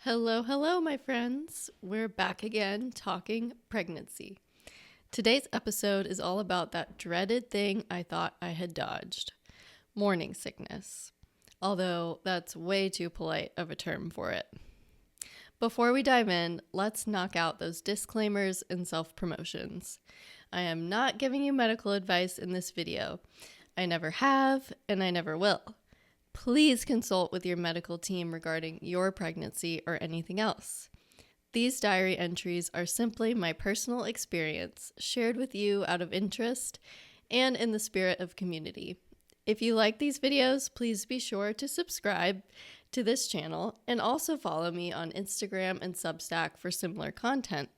Hello, hello, my friends. We're back again talking pregnancy. Today's episode is all about that dreaded thing I thought I had dodged, morning sickness. Although that's way too polite of a term for it. Before we dive in, let's knock out those disclaimers and self-promotions. I am not giving you medical advice in this video. I never have, and I never will. Please consult with your medical team regarding your pregnancy or anything else. These diary entries are simply my personal experience shared with you out of interest and in the spirit of community. If you like these videos, please be sure to subscribe to this channel and also follow me on Instagram and Substack for similar content.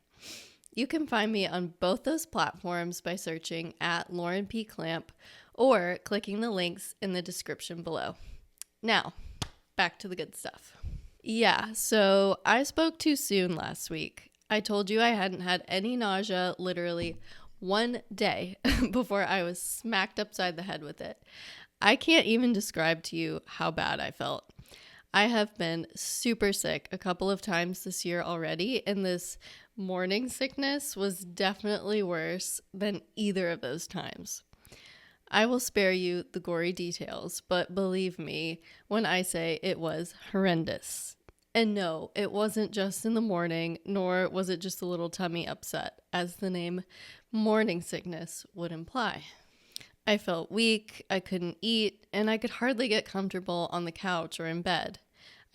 You can find me on both those platforms by searching at Lauren P. Clamp or clicking the links in the description below. Now, back to the good stuff. Yeah, so I spoke too soon last week. I told you I hadn't had any nausea literally one day before I was smacked upside the head with it. I can't even describe to you how bad I felt. I have been super sick a couple of times this year already, and this morning sickness was definitely worse than either of those times. I will spare you the gory details, but believe me when I say it was horrendous. And no, it wasn't just in the morning, nor was it just a little tummy upset, as the name morning sickness would imply. I felt weak, I couldn't eat, and I could hardly get comfortable on the couch or in bed.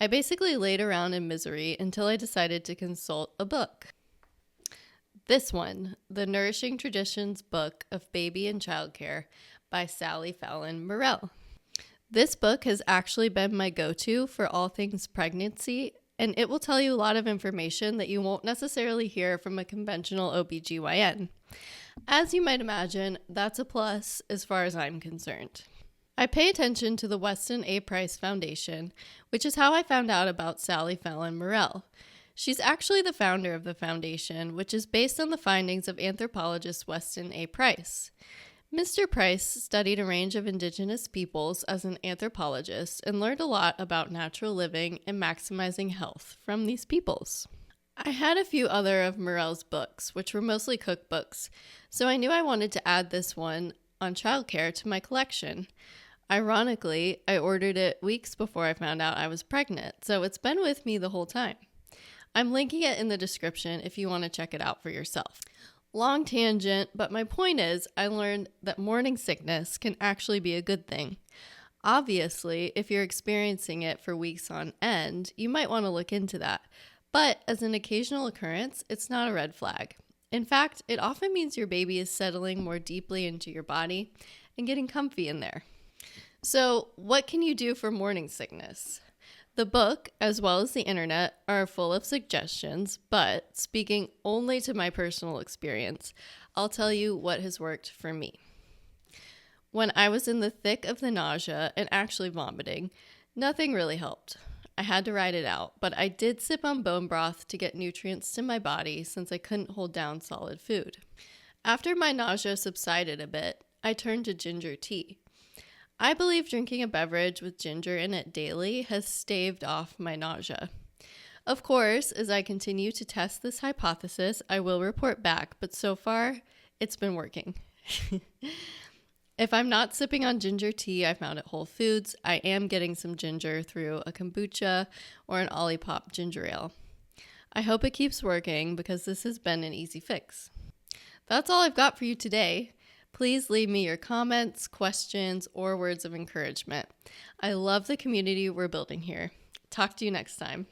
I basically laid around in misery until I decided to consult a book. This one, The Nourishing Traditions Book of Baby and Childcare by Sally Fallon Morell. This book has actually been my go-to for all things pregnancy, and it will tell you a lot of information that you won't necessarily hear from a conventional OBGYN. As you might imagine, that's a plus as far as I'm concerned. I pay attention to the Weston A. Price Foundation, which is how I found out about Sally Fallon Morell. She's actually the founder of the foundation, which is based on the findings of anthropologist Weston A. Price. Mr. Price studied a range of indigenous peoples as an anthropologist and learned a lot about natural living and maximizing health from these peoples. I had a few other of Morell's books, which were mostly cookbooks, so I knew I wanted to add this one on childcare to my collection. Ironically, I ordered it weeks before I found out I was pregnant, so it's been with me the whole time. I'm linking it in the description if you want to check it out for yourself. Long tangent, but my point is I learned that morning sickness can actually be a good thing. Obviously, if you're experiencing it for weeks on end, you might want to look into that. But as an occasional occurrence, it's not a red flag. In fact, it often means your baby is settling more deeply into your body and getting comfy in there. So, what can you do for morning sickness? The book, as well as the internet, are full of suggestions, but speaking only to my personal experience, I'll tell you what has worked for me. When I was in the thick of the nausea and actually vomiting, nothing really helped. I had to ride it out, but I did sip on bone broth to get nutrients to my body since I couldn't hold down solid food. After my nausea subsided a bit, I turned to ginger tea. I believe drinking a beverage with ginger in it daily has staved off my nausea. Of course, as I continue to test this hypothesis, I will report back, but so far, it's been working. If I'm not sipping on ginger tea I found at Whole Foods, I am getting some ginger through a kombucha or an Olipop ginger ale. I hope it keeps working because this has been an easy fix. That's all I've got for you today. Please leave me your comments, questions, or words of encouragement. I love the community we're building here. Talk to you next time.